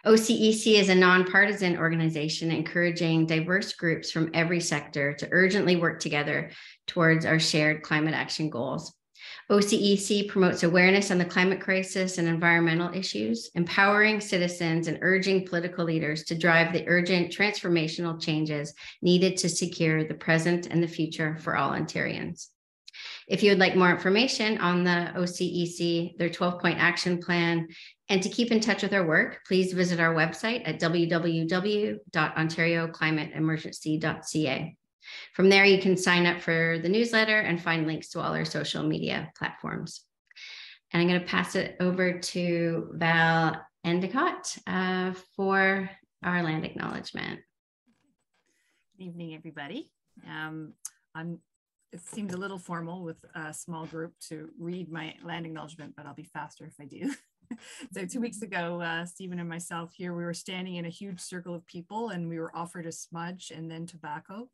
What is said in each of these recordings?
OCEC is a nonpartisan organization encouraging diverse groups from every sector to urgently work together towards our shared climate action goals. OCEC promotes awareness on the climate crisis and environmental issues, empowering citizens and urging political leaders to drive the urgent transformational changes needed to secure the present and the future for all Ontarians. If you would like more information on the OCEC, their 12-point action plan, and to keep in touch with our work, please visit our website at www.ontarioclimateemergency.ca. From there, you can sign up for the newsletter and find links to all our social media platforms. And I'm going to pass it over to Val Endicott for our land acknowledgement. Good evening, everybody. It seems a little formal with a small group to read my land acknowledgement, but I'll be faster if I do. So 2 weeks ago, Stephen and myself here, we were standing in a huge circle of people and we were offered a smudge and then tobacco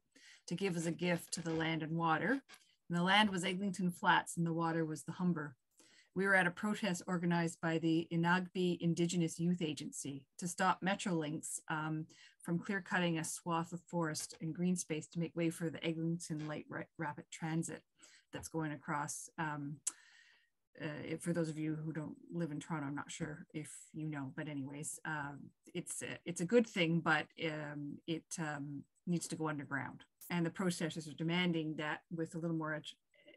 to give as a gift to the land and water. And the land was Eglinton Flats and the water was the Humber. We were at a protest organized by the Inagbi Indigenous Youth Agency to stop Metrolinx from clear-cutting a swath of forest and green space to make way for the Eglinton Light Rapid Transit that's going across. For those of you who don't live in Toronto, I'm not sure if you know, but anyways, it's a good thing, but it needs to go underground. And the protesters are demanding that with a little more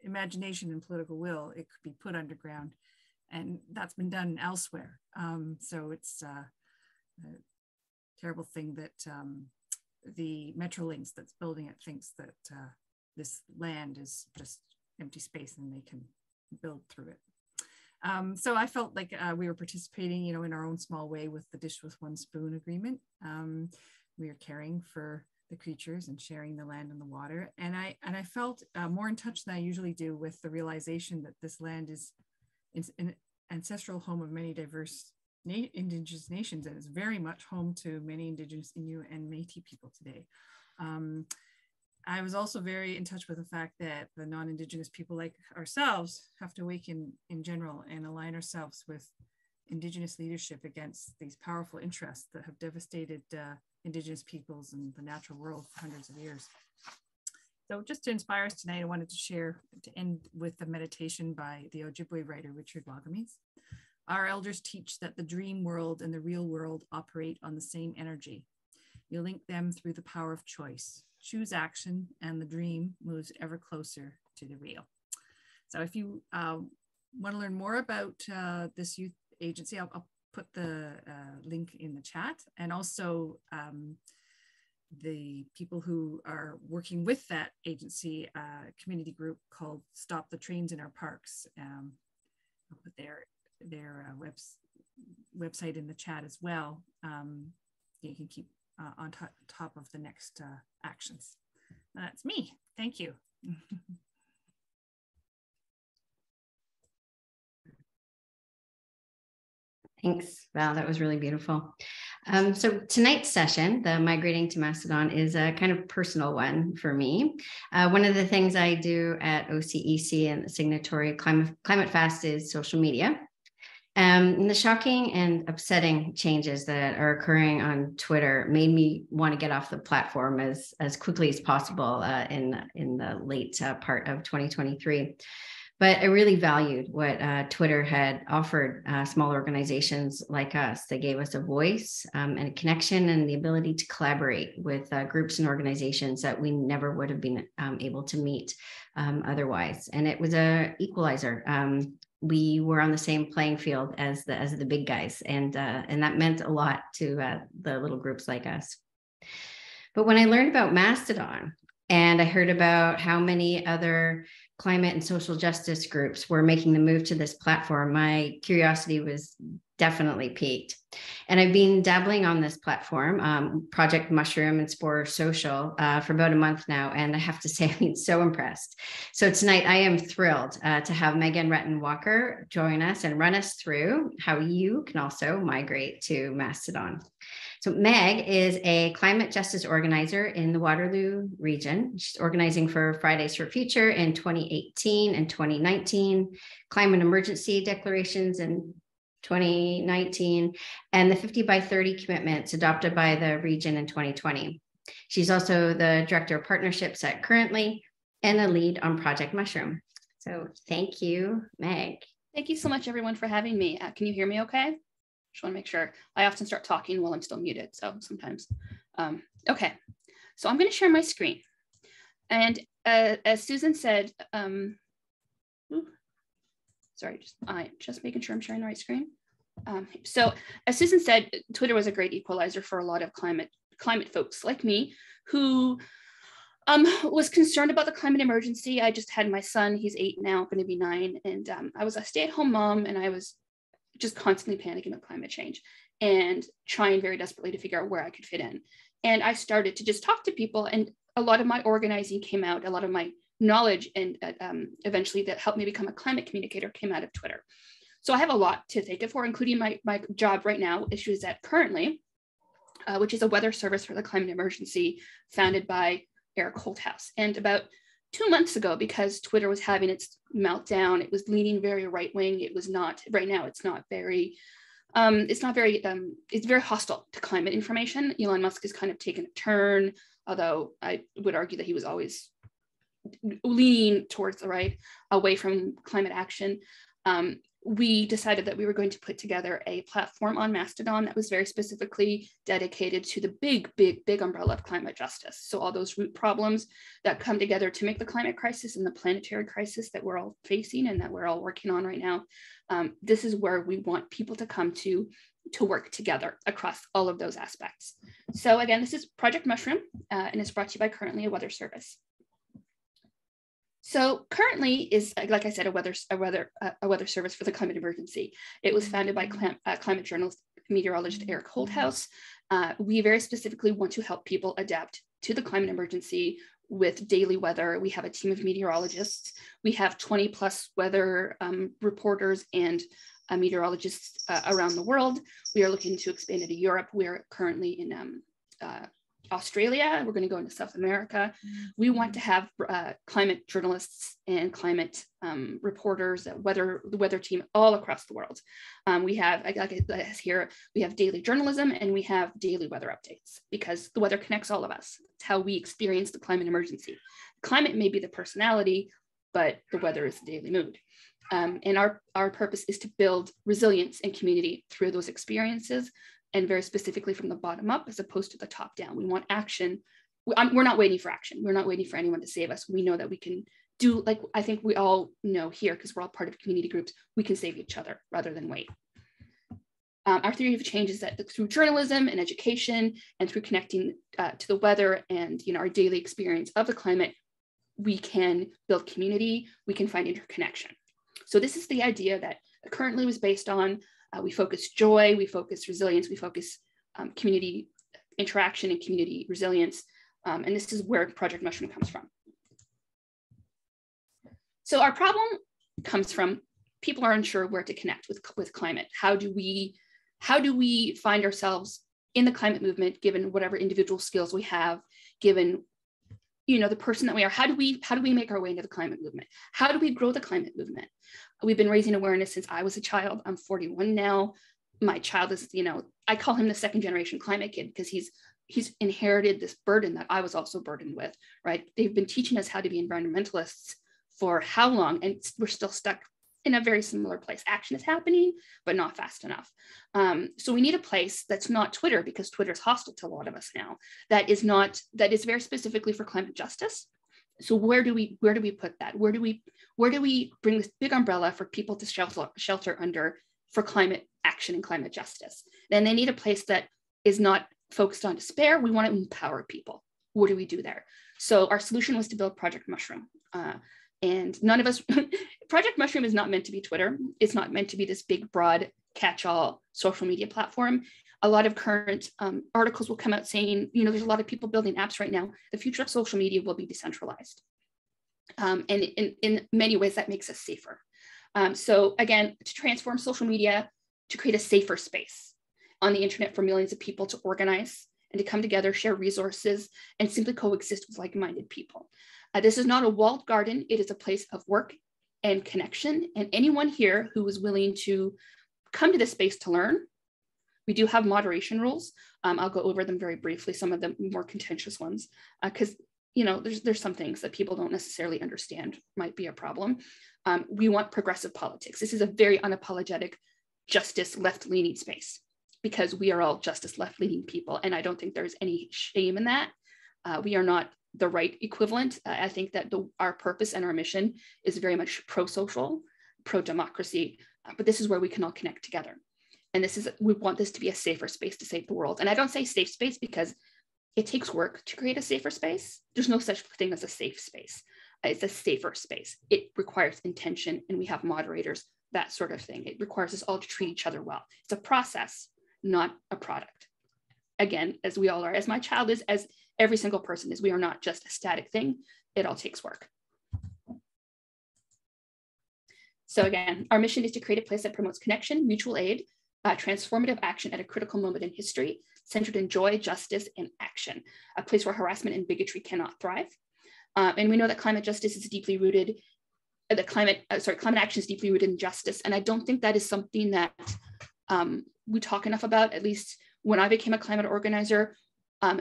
imagination and political will, it could be put underground. And that's been done elsewhere. So it's a terrible thing that the Metrolinx that's building it thinks that this land is just empty space and they can build through it. So I felt like we were participating, you know, in our own small way with the Dish with One Spoon agreement. We are caring for the creatures and sharing the land and the water. And I felt more in touch than I usually do with the realization that this land is an ancestral home of many diverse Indigenous nations, and is very much home to many Indigenous Inuit and Métis people today. I was also very in touch with the fact that the non-Indigenous people like ourselves have to awaken in general and align ourselves with Indigenous leadership against these powerful interests that have devastated Indigenous peoples and the natural world for hundreds of years. So just to inspire us tonight, I wanted to end with a meditation by the Ojibwe writer, Richard Wagamese. Our elders teach that the dream world and the real world operate on the same energy. You link them through the power of choice. Choose action and the dream moves ever closer to the real. So if you want to learn more about this youth agency, I'll put the link in the chat, and also the people who are working with that agency, community group called Stop the Trains in Our Parks. I'll put their website in the chat as well. You can keep on top of the next actions. That's me. Thank you. Thanks, Val. That was really beautiful. So tonight's session, the Migrating to Mastodon, is a kind of personal one for me. One of the things I do at OCEC and the signatory Climate Fast is social media. And the shocking and upsetting changes that are occurring on Twitter made me want to get off the platform as quickly as possible in the late part of 2023. But I really valued what Twitter had offered small organizations like us. They gave us a voice and a connection and the ability to collaborate with groups and organizations that we never would have been able to meet otherwise. And it was an equalizer. We were on the same playing field as the big guys, and that meant a lot to the little groups like us. But when I learned about Mastodon, and I heard about how many other climate and social justice groups were making the move to this platform, my curiosity was definitely piqued. And I've been dabbling on this platform, Project Mushroom and Spore Social, for about a month now. And I have to say, I've been so impressed. So tonight I am thrilled to have Megan Retton-Walker join us and run us through how you can also migrate to Mastodon. So Meg is a climate justice organizer in the Waterloo region. She's organizing for Fridays for Future in 2018 and 2019, climate emergency declarations in 2019, and the 50 by 30 commitments adopted by the region in 2020. She's also the Director of Partnerships at Currently and a lead on Project Mushroom. So thank you, Meg. Thank you so much, everyone, for having me. Can you hear me okay? Just want to make sure. I often start talking while I'm still muted, so sometimes. Okay, so I'm going to share my screen. And as Susan said, sorry, just making sure I'm sharing the right screen. So as Susan said, Twitter was a great equalizer for a lot of climate folks like me who was concerned about the climate emergency. I just had my son, he's 8 now, going to be 9. And I was a stay-at-home mom, and I was just constantly panicking about climate change and trying very desperately to figure out where I could fit in. And I started to just talk to people, and a lot of my organizing came out, a lot of my knowledge, and eventually that helped me become a climate communicator came out of Twitter. So I have a lot to thank it for, including my job right now, which is at Currently, which is a weather service for the climate emergency founded by Eric Holthouse. And about 2 months ago, because Twitter was having its meltdown, it was leaning very right-wing. It was not, right now, it's very hostile to climate information. Elon Musk has kind of taken a turn, although I would argue that he was always leaning towards the right, away from climate action. We decided that we were going to put together a platform on Mastodon that was very specifically dedicated to the big umbrella of climate justice. So all those root problems that come together to make the climate crisis and the planetary crisis that we're all facing and that we're all working on right now. This is where we want people to come to work together across all of those aspects. So again, this is Project Mushroom, and it's brought to you by Currently, a weather service. So Currently is, like I said, a weather service for the climate emergency. It was founded by climate journalist, meteorologist Eric Holthouse. We very specifically want to help people adapt to the climate emergency with daily weather. We have a team of meteorologists. We have 20 plus weather reporters and meteorologists around the world. We are looking to expand into Europe. We're currently in Australia. We're going to go into South America. We want to have climate journalists and climate reporters, the weather team all across the world. We have, here, we have daily journalism and we have daily weather updates because the weather connects all of us. It's how we experience the climate emergency. Climate may be the personality, but the weather is the daily mood. And our purpose is to build resilience and community through those experiences, and very specifically from the bottom up as opposed to the top down. We want action. We're not waiting for action. We're not waiting for anyone to save us. We know that we can do, like I think we all know here, because we're all part of community groups, we can save each other rather than wait. Our theory of change is that through journalism and education and through connecting to the weather and our daily experience of the climate, we can build community, we can find interconnection. So this is the idea that Currently was based on. We focus joy, we focus resilience, we focus community interaction and community resilience. And this is where Project Mushroom comes from. So our problem comes from people are unsure where to connect with climate. How do we find ourselves in the climate movement, given whatever individual skills we have, given the person that we are? How do we make our way into the climate movement? How do we grow the climate movement? We've been raising awareness since I was a child. I'm 41 now. My child is, I call him the second generation climate kid because he's inherited this burden that I was also burdened with, right? They've been teaching us how to be environmentalists for how long? And we're still stuck in a very similar place. Action is happening, but not fast enough. So we need a place that's not Twitter, because Twitter is hostile to a lot of us now. That is very specifically for climate justice. So where do we put that? Where do we bring this big umbrella for people to shelter under for climate action and climate justice? Then they need a place that is not focused on despair. We want to empower people. What do we do there? So our solution was to build Project Mushroom. And none of us, Project Mushroom is not meant to be Twitter. It's not meant to be this big, broad, catch-all social media platform. A lot of current articles will come out saying, there's a lot of people building apps right now. The future of social media will be decentralized. And in many ways, that makes us safer. So again, to transform social media, to create a safer space on the internet for millions of people to organize and to come together, share resources, and simply coexist with like-minded people. This is not a walled garden. It is a place of work and connection. And anyone here who is willing to come to this space to learn. We do have moderation rules. I'll go over them very briefly, some of the more contentious ones, because there's some things that people don't necessarily understand might be a problem. We want progressive politics. This is a very unapologetic justice left-leaning space, because we are all justice left-leaning people, and I don't think there's any shame in that. We are not the right equivalent. I think that our purpose and our mission is very much pro-social, pro-democracy, but this is where we can all connect together. And we want this to be a safer space to save the world. And I don't say safe space because it takes work to create a safer space. There's no such thing as a safe space. It's a safer space. It requires intention, and we have moderators, that sort of thing. It requires us all to treat each other well. It's a process, not a product. Again, as we all are, as my child is, as every single person is, we are not just a static thing. It all takes work. So again, our mission is to create a place that promotes connection, mutual aid, transformative action at a critical moment in history, centered in joy, justice, and action, a place where harassment and bigotry cannot thrive. And we know that climate justice is deeply rooted, climate action is deeply rooted in justice. And I don't think that is something that we talk enough about. At least when I became a climate organizer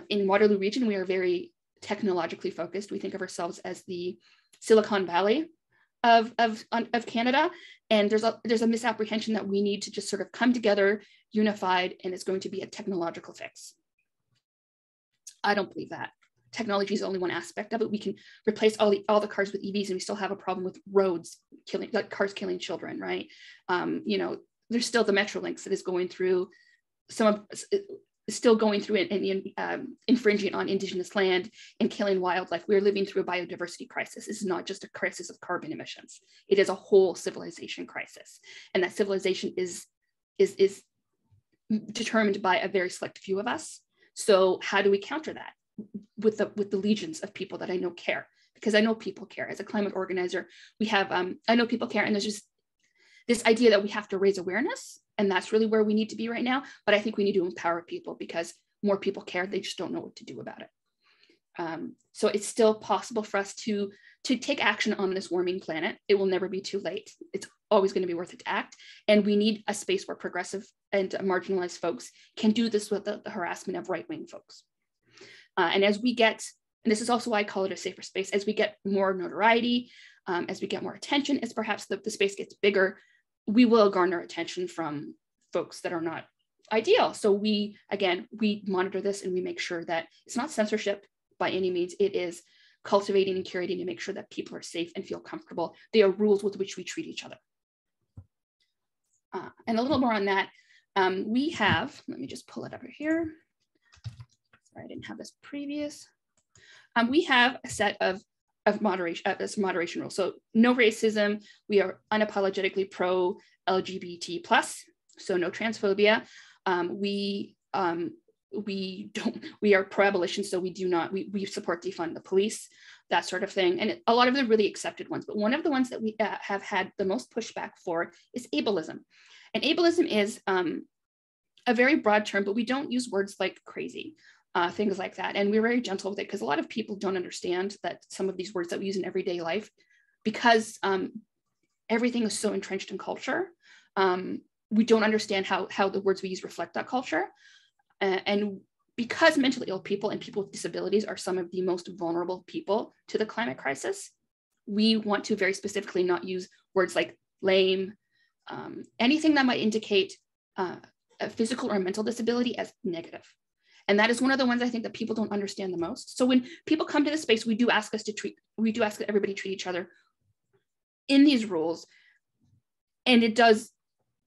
in Waterloo region, we are very technologically focused. We think of ourselves as the Silicon Valley of Canada. And there's a misapprehension that we need to just sort of come together unified, and it's going to be a technological fix. I don't believe that. Technology is only one aspect of it. We can replace all the cars with EVs, and we still have a problem with roads cars killing children, right? There's still the Metrolinx that is going through and infringing on Indigenous land and killing wildlife. We're living through a biodiversity crisis. This is not just a crisis of carbon emissions. It is a whole civilization crisis. And that civilization is determined by a very select few of us. So how do we counter that? With the legions of people that I know care, because I know people care. As a climate organizer, we have, I know people care, and there's just this idea that we have to raise awareness, and that's really where we need to be right now. But I think we need to empower people, because more people care, they just don't know what to do about it. So it's still possible for us to take action on this warming planet. It will never be too late. It's always going to be worth it to act. And we need a space where progressive and marginalized folks can do this with the harassment of right-wing folks. And as we get, and this is also why I call it a safer space, as we get more notoriety, as we get more attention, as perhaps the space gets bigger, we will garner attention from folks that are not ideal. So we monitor this, and we make sure that it's not censorship by any means. It is cultivating and curating to make sure that people are safe and feel comfortable. They are rules with which we treat each other. And a little more on that, we have, let me just pull it over here. Sorry, I didn't have this previous. We have a set of moderation rules. So no racism. We are unapologetically pro LGBT plus. So no transphobia. We are pro-abolition. So we support defund the police, that sort of thing. And a lot of the really accepted ones, but one of the ones that we have had the most pushback for is ableism. And ableism is a very broad term, but we don't use words like crazy. Things like that. And we're very gentle with it, because a lot of people don't understand that some of these words that we use in everyday life, because everything is so entrenched in culture, we don't understand how the words we use reflect that culture. And because mentally ill people and people with disabilities are some of the most vulnerable people to the climate crisis, we want to very specifically not use words like lame, anything that might indicate a physical or mental disability as negative. And that is one of the ones I think that people don't understand the most. So when people come to the space, we do ask that everybody treat each other in these rules. And it does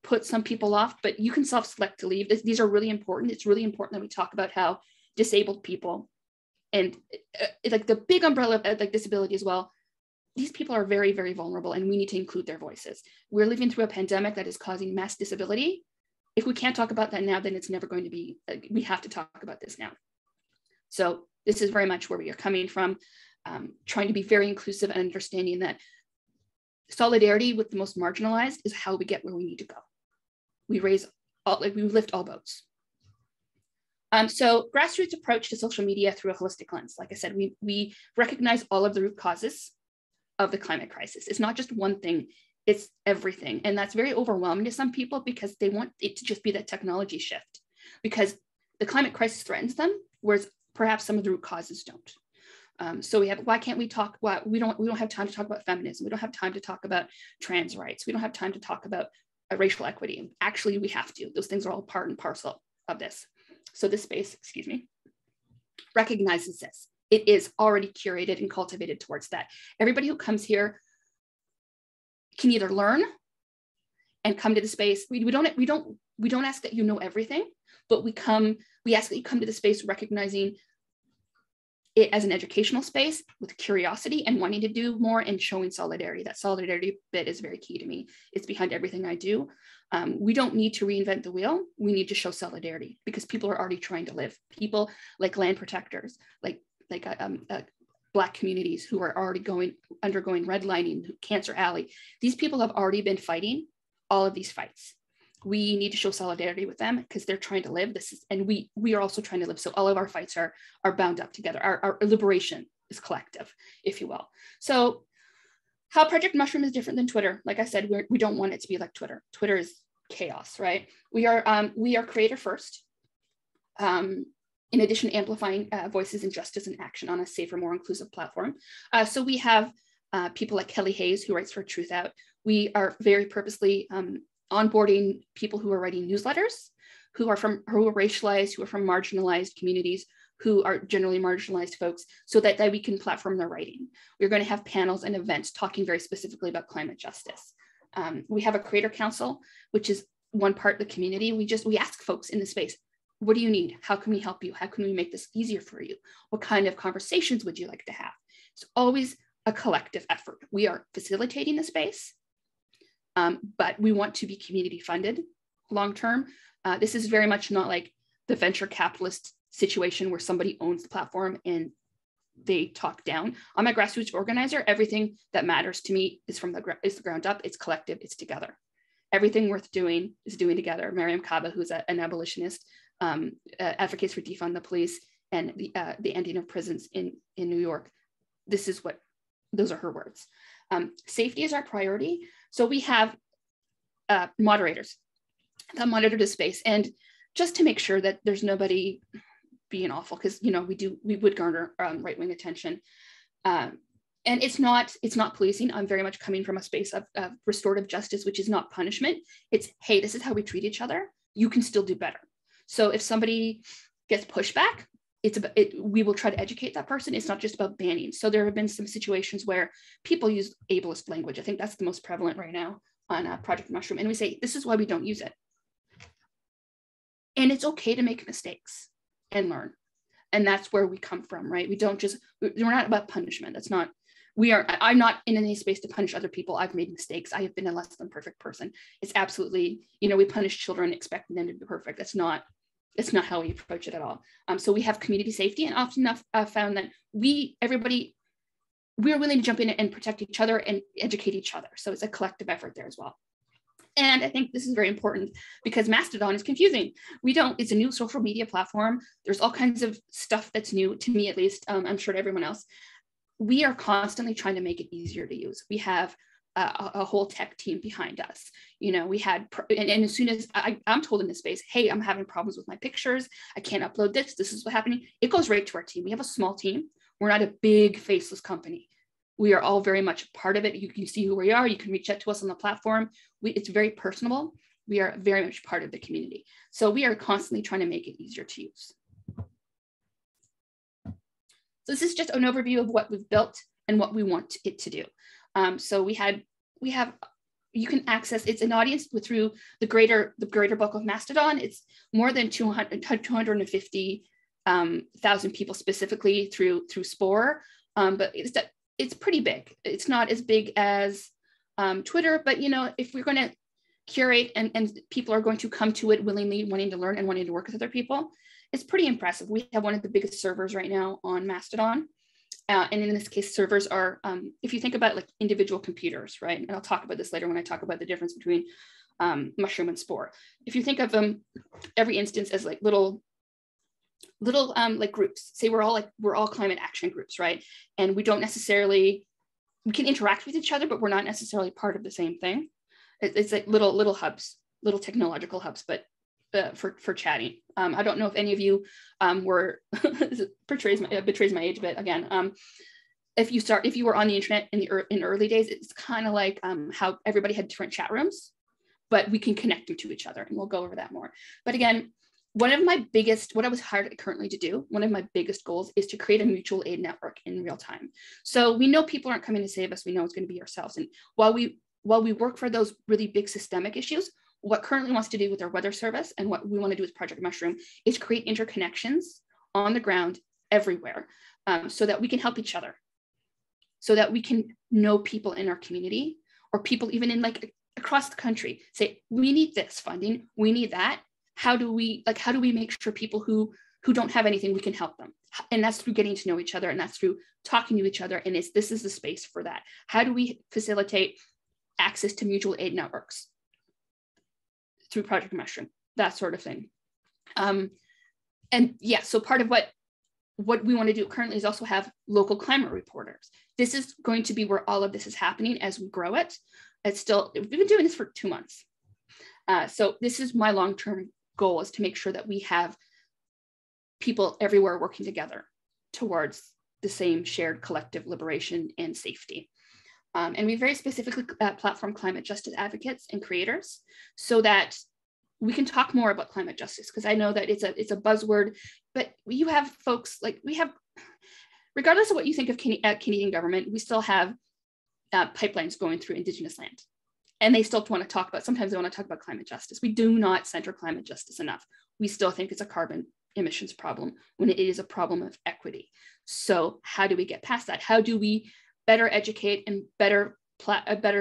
put some people off, but you can self-select to leave. These are really important. It's really important that we talk about how disabled people and like the big umbrella of like disability as well, these people are very, very vulnerable, and we need to include their voices. We're living through a pandemic that is causing mass disability. If we can't talk about that now, then it's never going to be, we have to talk about this now. So this is very much where we are coming from, trying to be very inclusive and understanding that solidarity with the most marginalized is how we get where we need to go. We lift all boats. So grassroots approach to social media through a holistic lens. Like I said, we recognize all of the root causes of the climate crisis. It's not just one thing. it's everything. And that's very overwhelming to some people because they want it to just be that technology shift, because the climate crisis threatens them, whereas perhaps some of the root causes don't. So we have, why can't we talk, we don't have time to talk about feminism. We don't have time to talk about trans rights. We don't have time to talk about racial equity. Actually, we have to. Those things are all part and parcel of this. So this space, excuse me, recognizes this. It is already curated and cultivated towards that. Everybody who comes here can either learn and come to the space. We don't ask that you know everything, but we ask that you come to the space recognizing it as an educational space with curiosity and wanting to do more and showing solidarity. That solidarity bit is very key to me. It's behind everything I do. We don't need to reinvent the wheel. We need to show solidarity because people are already trying to live. People like land protectors, like Black communities who are already undergoing redlining, Cancer Alley. These people have already been fighting all of these fights. We need to show solidarity with them because they're trying to live. And we are also trying to live. So all of our fights are bound up together. Our liberation is collective, if you will. So how Project Mushroom is different than Twitter. Like I said, we don't want it to be like Twitter. Twitter is chaos, right? We are creator first. In addition to amplifying voices in justice and action on a safer, more inclusive platform. So we have people like Kelly Hayes, who writes for Truth Out. We are very purposely onboarding people who are writing newsletters, who are racialized, who are from marginalized communities, who are generally marginalized folks, so that we can platform their writing. We're going to have panels and events talking very specifically about climate justice. We have a creator council, which is one part of the community. We ask folks in the space, what do you need? How can we help you? How can we make this easier for you? What kind of conversations would you like to have? It's always a collective effort. We are facilitating the space, but we want to be community funded long-term. This is very much not like the venture capitalist situation where somebody owns the platform and they talk down. I'm a grassroots organizer. Everything that matters to me is from the ground up. It's collective. It's together. Everything worth doing is doing together. Mariam Kaba, who's an abolitionist, advocates for defund the police and the ending of prisons in New York. Those are her words. Safety is our priority. So we have moderators that monitor the space, and just to make sure that there's nobody being awful, because we would garner right-wing attention. And it's not policing. I'm very much coming from a space of restorative justice, which is not punishment. It's, hey, this is how we treat each other. You can still do better. So if somebody gets pushback, we will try to educate that person. It's not just about banning. So there have been some situations where people use ableist language. I think that's the most prevalent right now on Project Mushroom. And we say, this is why we don't use it. And it's okay to make mistakes and learn. And that's where we come from, right? We're not about punishment. I'm not in any space to punish other people. I've made mistakes. I have been a less than perfect person. It's absolutely, we punish children expecting them to be perfect. It's not how we approach it at all. So we have community safety, and often I've found that we're willing to jump in and protect each other and educate each other. So it's a collective effort there as well. And I think this is very important because Mastodon is confusing. It's a new social media platform. There's all kinds of stuff that's new, to me at least, I'm sure to everyone else. We are constantly trying to make it easier to use. We have a whole tech team behind us. We had, and as soon as I'm told in this space, hey, I'm having problems with my pictures, I can't upload this is what's happening, it goes right to our team. We have a small team. We're not a big faceless company. We are all very much part of it. You can see who we are. You can reach out to us on the platform. It's very personable. We are very much part of the community. So we are constantly trying to make it easier to use. So this is just an overview of what we've built and what we want it to do. So you can access, it's an audience through the greater bulk of Mastodon. It's more than 250,000 people specifically through Spore, but it's pretty big. It's not as big as Twitter, but if we're going to curate and people are going to come to it willingly, wanting to learn and wanting to work with other people, it's pretty impressive. We have one of the biggest servers right now on Mastodon. And in this case, servers are, if you think about like individual computers, right? And I'll talk about this later when I talk about the difference between Mushroom and Spore. If you think of every instance as like little like groups, say we're all climate action groups, right? And we don't necessarily we can interact with each other, but we're not necessarily part of the same thing. It's like little hubs, little technological hubs, but for chatting. I don't know if any of you were betrays my age, but again, if you were on the internet in early days, it's kind of like how everybody had different chat rooms, but we can connect them to each other, and we'll go over that more. But again, what I was hired currently to do, one of my biggest goals is to create a mutual aid network in real time. So we know people aren't coming to save us. We know it's going to be ourselves. And while we work for those really big systemic issues, what currently wants to do with our weather service and what we want to do with Project Mushroom is create interconnections on the ground everywhere, so that we can help each other, so that we can know people in our community, or people even in like across the country, say, we need this funding, we need that. How do we make sure people who don't have anything, we can help them? And that's through getting to know each other, and that's through talking to each other. And this is the space for that. How do we facilitate access to mutual aid networks through Project Mushroom, that sort of thing. And yeah, so part of what we want to do currently is also have local climate reporters. This is going to be where all of this is happening as we grow it. We've been doing this for 2 months. So this is my long-term goal, is to make sure that we have people everywhere working together towards the same shared collective liberation and safety. And we very specifically platform climate justice advocates and creators so that we can talk more about climate justice, because I know that it's a buzzword, but you have folks like we have, regardless of what you think of Canadian government, we still have pipelines going through Indigenous land. And they still want to talk about, sometimes they want to talk about climate justice. We do not center climate justice enough. We still think it's a carbon emissions problem when it is a problem of equity. So how do we get past that? How do we better educate and better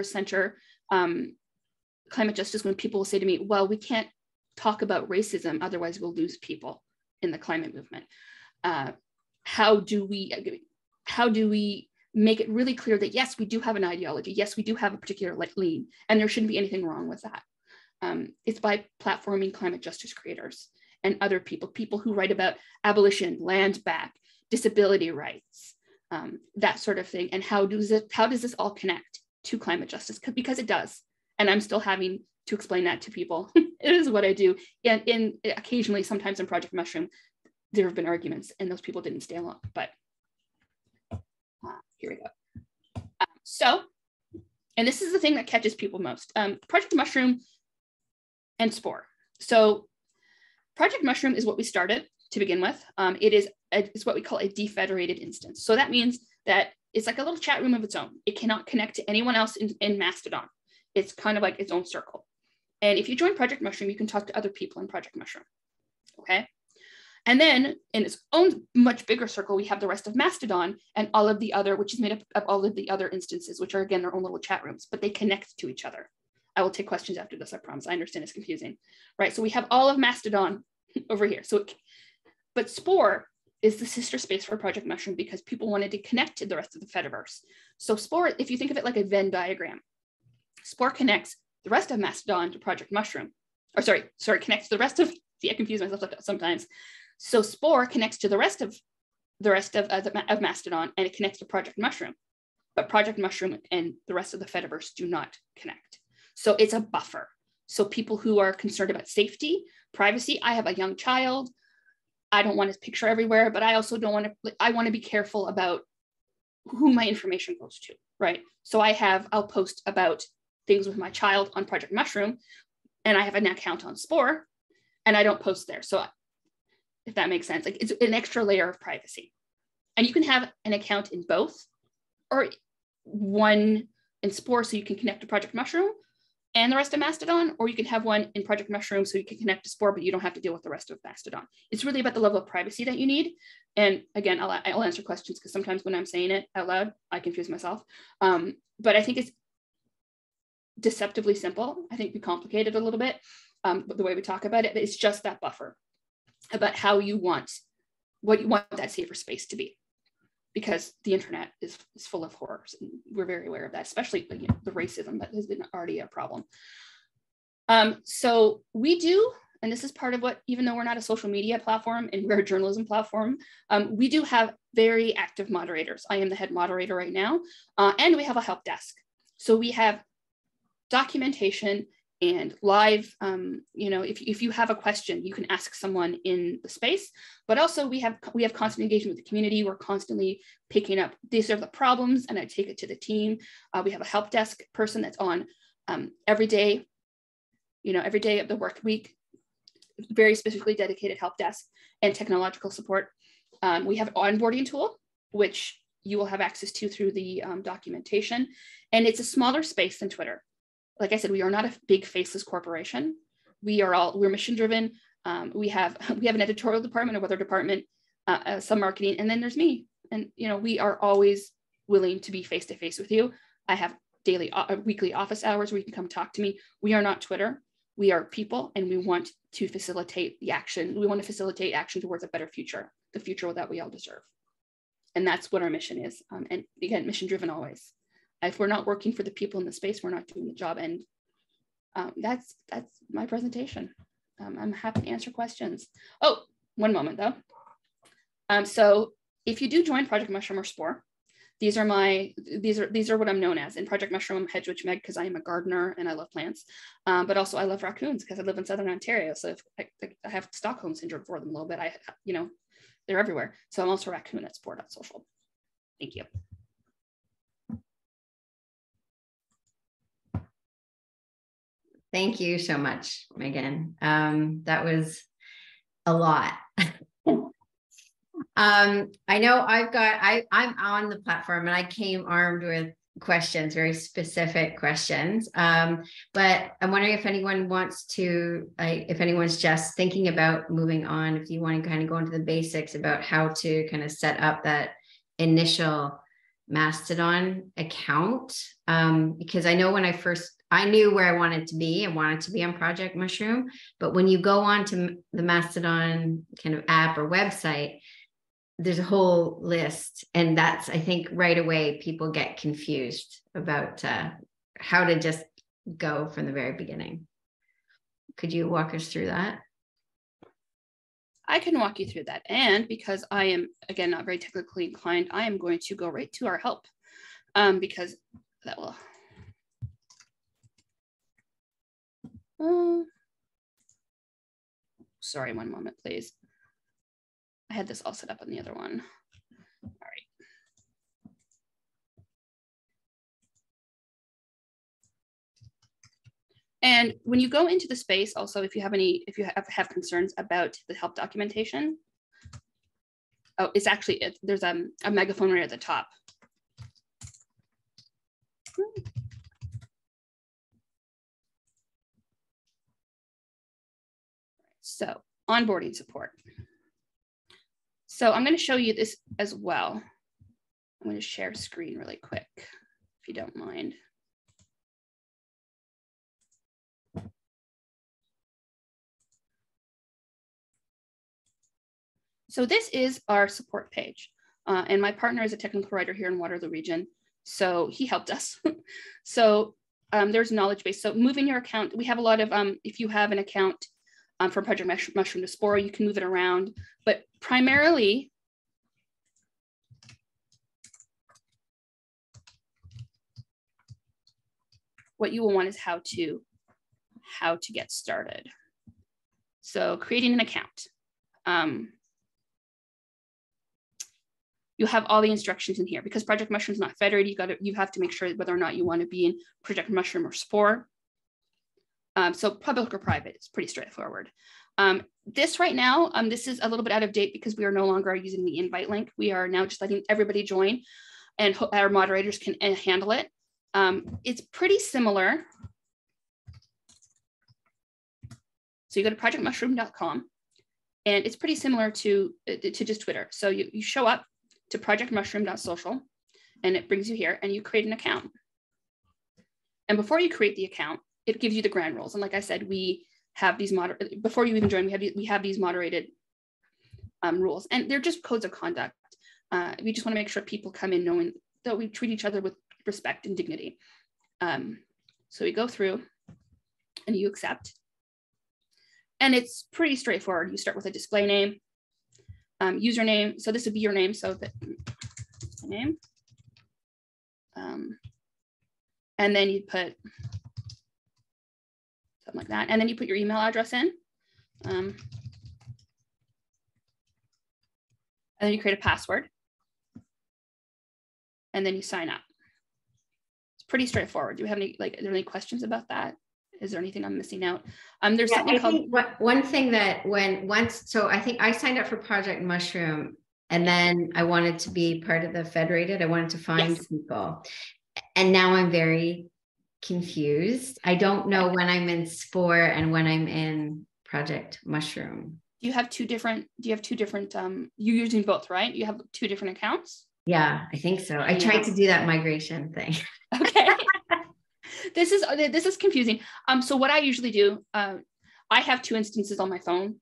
center climate justice when people will say to me, well, we can't talk about racism, otherwise we'll lose people in the climate movement. How do we make it really clear that yes, we do have an ideology, yes, we do have a particular lean, and there shouldn't be anything wrong with that. It's by platforming climate justice creators and other people who write about abolition, land back, disability rights, that sort of thing. And how does this all connect to climate justice? Because it does. And I'm still having to explain that to people. It is what I do. And occasionally, sometimes in Project Mushroom, there have been arguments and those people didn't stay long, but here we go. And this is the thing that catches people most. Project Mushroom and Spore. So Project Mushroom is what we started to begin with. It's what we call a defederated instance. So that means that it's like a little chat room of its own. It cannot connect to anyone else in Mastodon. It's kind of like its own circle. And if you join Project Mushroom, you can talk to other people in Project Mushroom, okay? And then in its own much bigger circle, we have the rest of Mastodon and all of the other, which is made up of all of the other instances, which are again, their own little chat rooms, but they connect to each other. I will take questions after this, I promise. I understand it's confusing, right? So we have all of Mastodon over here. But Spore is the sister space for Project Mushroom because people wanted to connect to the rest of the Fediverse. So Spore, if you think of it like a Venn diagram, Spore connects the rest of Mastodon to Project Mushroom, or sorry, connects to the rest of, see, I confuse myself sometimes. So Spore connects to the rest of Mastodon, and it connects to Project Mushroom, but Project Mushroom and the rest of the Fediverse do not connect. So it's a buffer. So people who are concerned about safety, privacy, I have a young child, I don't want his picture everywhere, but I also don't want to, I want to be careful about who my information goes to, right? So I'll post about things with my child on Project Mushroom, and I have an account on Spore, and I don't post there. So if that makes sense, like it's an extra layer of privacy. And you can have an account in both, or one in Spore so you can connect to Project Mushroom and the rest of Mastodon, or you can have one in Project Mushroom so you can connect to Spore, but you don't have to deal with the rest of Mastodon. It's really about the level of privacy that you need. And again, I'll answer questions because sometimes when I'm saying it out loud, I confuse myself. But I think it's deceptively simple. I think we complicate it a little bit, but the way we talk about it, it's just that buffer about what you want that safer space to be, because the internet is full of horrors, and we're very aware of that, especially the racism that has been already a problem. So we do and this is part of what, even though we're not a social media platform and we're a journalism platform, we do have very active moderators. I am the head moderator right now, and we have a help desk. So we have documentation and live, if you have a question, you can ask someone in the space, but also we have constant engagement with the community. We're constantly picking up, these are the problems, and I take it to the team. We have a help desk person that's on every day of the work week, very specifically dedicated help desk and technological support. We have an onboarding tool, which you will have access to through the documentation, and it's a smaller space than Twitter. Like I said, we are not a big faceless corporation. We're mission driven. We have an editorial department, a weather department, some marketing, and then there's me. And we are always willing to be face to face with you. I have weekly office hours where you can come talk to me. We are not Twitter. We are people, and we want to facilitate the action. We want to facilitate action towards a better future, the future that we all deserve. And that's what our mission is. And again, mission driven always. If we're not working for the people in the space, we're not doing the job. And that's my presentation. I'm happy to answer questions. Oh, one moment though. So if you do join Project Mushroom or Spore, these are what I'm known as. In Project Mushroom, I'm Hedge Witch Meg because I am a gardener and I love plants. But also I love raccoons because I live in Southern Ontario. So if I have Stockholm syndrome for them a little bit. They're everywhere. So I'm also a raccoon at spore.social. Thank you. Thank you so much, Megan. That was a lot. I know I'm on the platform and I came armed with questions, very specific questions. But I'm wondering if anyone wants to, if anyone's just thinking about moving on, if you want to kind of go into the basics about how to kind of set up that initial Mastodon account. Because I know when I knew where I wanted to be. I wanted to be on Project Mushroom, but when you go on to the Mastodon kind of app or website, there's a whole list. And that's, I think right away, people get confused about how to just go from the very beginning. Could you walk us through that? I can walk you through that. And because I am, again, not very technically inclined, I am going to go right to our help because that will... sorry, one moment, please. I had this all set up on the other one. All right. And when you go into the space, also, if you have concerns about the help documentation, it's actually, there's a megaphone right at the top. So onboarding support. So I'm going to show you this as well. I'm going to share screen really quick, if you don't mind. So this is our support page. And my partner is a technical writer here in Waterloo region. So he helped us. So there's knowledge base. So moving your account, we have a lot of, if you have an account from Project Mushroom to Spore, you can move it around, but primarily, what you will want is how to get started. So creating an account. You have all the instructions in here because Project Mushroom is not federated. You have to make sure whether or not you want to be in Project Mushroom or Spore. So public or private, it's pretty straightforward. This right now, this is a little bit out of date because we are no longer using the invite link. We are now just letting everybody join and our moderators can handle it. It's pretty similar. So you go to projectmushroom.com and it's pretty similar to just Twitter. So you show up to projectmushroom.social and it brings you here and you create an account. And before you create the account, it gives you the ground rules. And like I said, we have these before you even join, we have these moderated rules, and they're just codes of conduct. We just want to make sure people come in knowing that we treat each other with respect and dignity. So we go through and you accept. And it's pretty straightforward. You start with a display name, username. So this would be your name. So the name. And then you put something like that. And then you put your email address in. And then you create a password. And then you sign up. It's pretty straightforward. Do you have any, like, are there any questions about that? Is there anything I'm missing out? There's something called one thing that so I think I signed up for Project Mushroom, and then I wanted to be part of the Federated. I wanted to find people, and now I'm very confused. I don't know when I'm in Spore and when I'm in Project Mushroom. You have two different, you're using both, right? You have two different accounts? Yeah, I think so. I tried to do that migration thing. Okay. This is confusing. So what I usually do, I have two instances on my phone.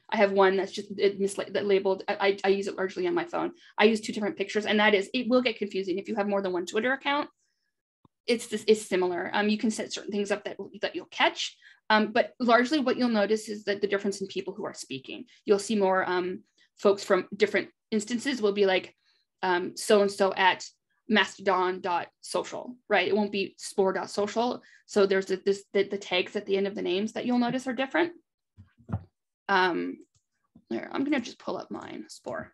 I have one that's just labeled. I use it largely on my phone. I use two different pictures, and it will get confusing if you have more than one Twitter account. It's similar. You can set certain things up that you'll catch, but largely what you'll notice is that the difference in people who are speaking. You'll see more folks from different instances will be like so-and-so at mastodon.social, right? It won't be spore.social. So there's the tags at the end of the names that you'll notice are different. There, I'm gonna just pull up mine, Spore.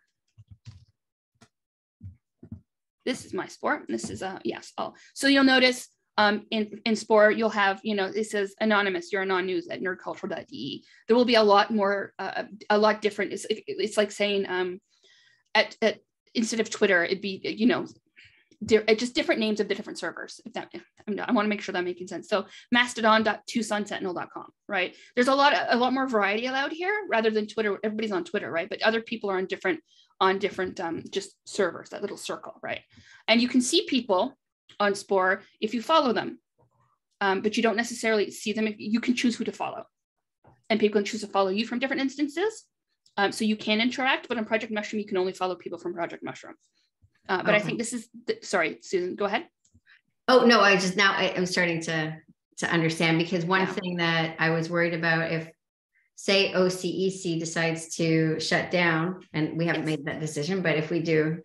This is my Spore. This is yes. Oh, so you'll notice in Spore you'll have, it says anonymous. You're non-news at nerdcultural.de. There will be a lot more, a lot different. It's like saying at instead of Twitter, it'd be just different names of the different servers. I want to make sure that making sense. So mastodon.tucsonsentinel.com, right? There's a lot more variety allowed here rather than Twitter. Everybody's on Twitter, right? But other people are on different just servers, that little circle, right? And you can see people on Spore if you follow them, but you don't necessarily see them. You can choose who to follow, and people can choose to follow you from different instances. So you can interact, but on Project Mushroom, you can only follow people from Project Mushroom. But okay. I think this is, sorry, Susan, go ahead. Oh, no, I'm starting to understand, because one thing that I was worried about, if say OCEC decides to shut down, and we haven't made that decision, but if we do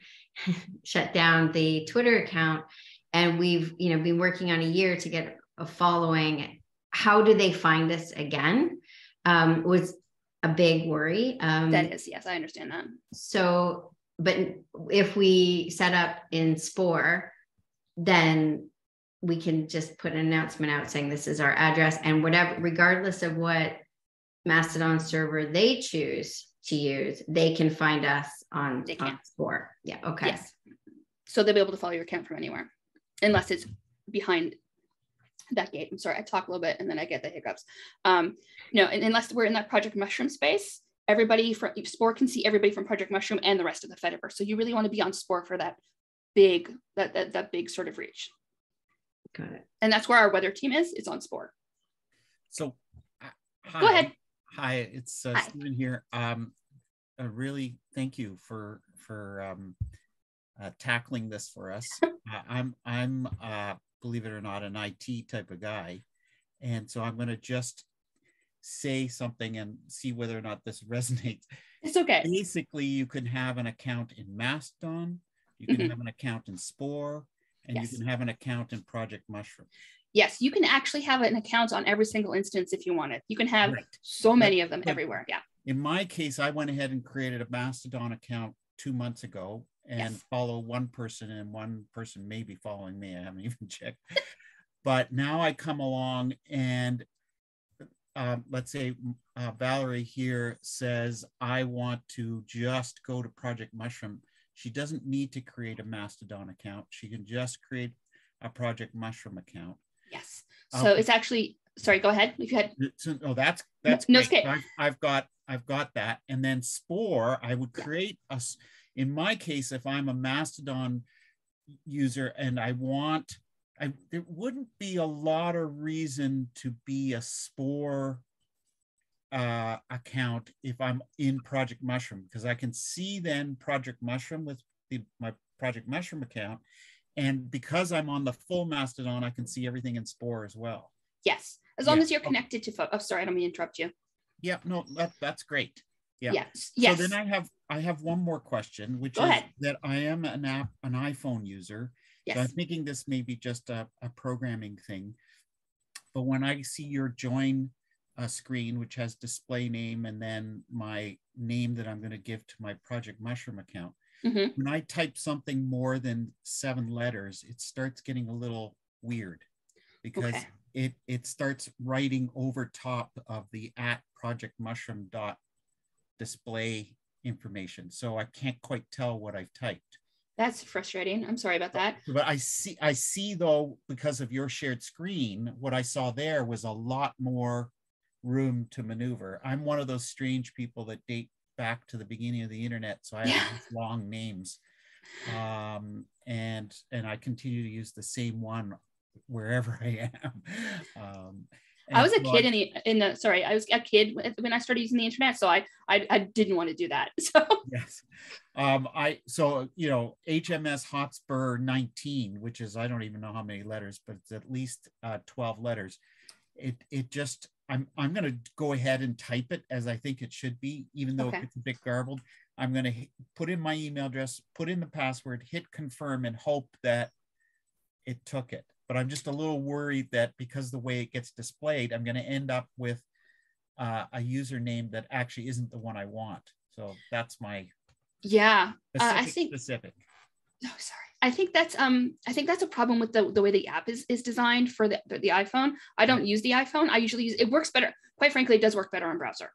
shut down the Twitter account, and we've been working on a year to get a following, how do they find us again? Was a big worry. That is, yes, I understand that. So, but if we set up in Spore, then we can just put an announcement out saying this is our address, and whatever, regardless of what Mastodon server they choose to use, they can find us on Spore. Yeah. Okay. Yes. So they'll be able to follow your account from anywhere, unless it's behind that gate. I'm sorry, I talk a little bit and then I get the hiccups. No, and unless we're in that Project Mushroom space, everybody from Spore can see everybody from Project Mushroom and the rest of the Fediverse. So you really want to be on Spore for that big sort of reach. Got it. And that's where our weather team is. It's on Spore. So, hi. Go ahead. Hi, it's Stephen here. Really, thank you for tackling this for us. I'm believe it or not, an IT type of guy, and so I'm going to just say something and see whether or not this resonates. It's okay. Basically, you can have an account in Mastodon, you can have an account in Spore, and you can have an account in Project Mushroom. Yes, you can actually have an account on every single instance if you want it. You can have so many of them everywhere. Yeah. In my case, I went ahead and created a Mastodon account 2 months ago and follow one person, and one person may be following me. I haven't even checked. But now I come along and let's say Valerie here says, I want to just go to Project Mushroom. She doesn't need to create a Mastodon account. She can just create a Project Mushroom account. Yes. So it's actually, sorry, go ahead. If you had. Oh, that's no, great. Okay. I've got that. And then Spore, I would create in my case, if I'm a Mastodon user and there wouldn't be a lot of reason to be a Spore account if I'm in Project Mushroom, because I can see then Project Mushroom with my Project Mushroom account. And because I'm on the full Mastodon, I can see everything in Spore as well. Yes, as long as you're connected to, sorry, I don't mean to interrupt you. Yeah, no, that's great. Yeah. Yes. So then I have one more question, which Go is ahead. that I am an iPhone user. Yes. So I'm thinking this may be just a programming thing. But when I see your join screen, which has display name and then my name that I'm going to give to my Project Mushroom account, when I type something more than 7 letters, it starts getting a little weird because it starts writing over top of the @projectmushroom display information. So I can't quite tell what I've typed. That's frustrating. I'm sorry about that. But I see though, because of your shared screen, what I saw there was a lot more room to maneuver. I'm one of those strange people that date back to the beginning of the internet, so I have these long names, and I continue to use the same one wherever I am. I was a kid I was a kid when I started using the internet, so I didn't want to do that. So yes, HMS Hotspur 19, which is, I don't even know how many letters, but it's at least 12 letters. It just, I'm going to go ahead and type it as I think it should be, even though it's a bit garbled. I'm going to put in my email address, put in the password, hit confirm, and hope that it took it. But I'm just a little worried that because the way it gets displayed, I'm going to end up with a username that actually isn't the one I want. So that's my specific. Oh, sorry. I think that's a problem with the way the app is designed for the iPhone. I don't use the iPhone. I usually use, it works better. Quite frankly, it does work better on browser.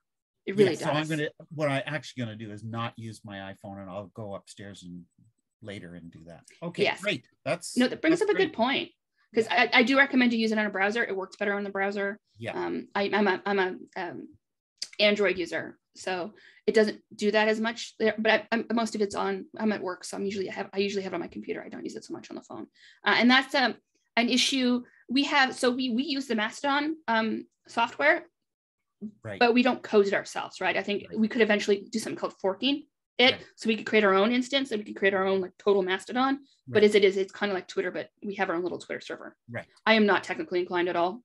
It really does. So what I actually going to do is not use my iPhone, and I'll go upstairs and later and do that. Okay, great. That brings up a good point. Because I do recommend you use it on a browser. It works better on the browser. Yeah. I'm a Android user, so it doesn't do that as much there. But most of it's on. I'm at work, so I usually have it on my computer. I don't use it so much on the phone, and that's an issue we have. So we use the Mastodon software, right? But we don't code it ourselves, right? I think we could eventually do something called forking it, so we could create our own instance, and we could create our own like total Mastodon. But as it is, it's kind of like Twitter, but we have our own little Twitter server. Right. I am not technically inclined at all.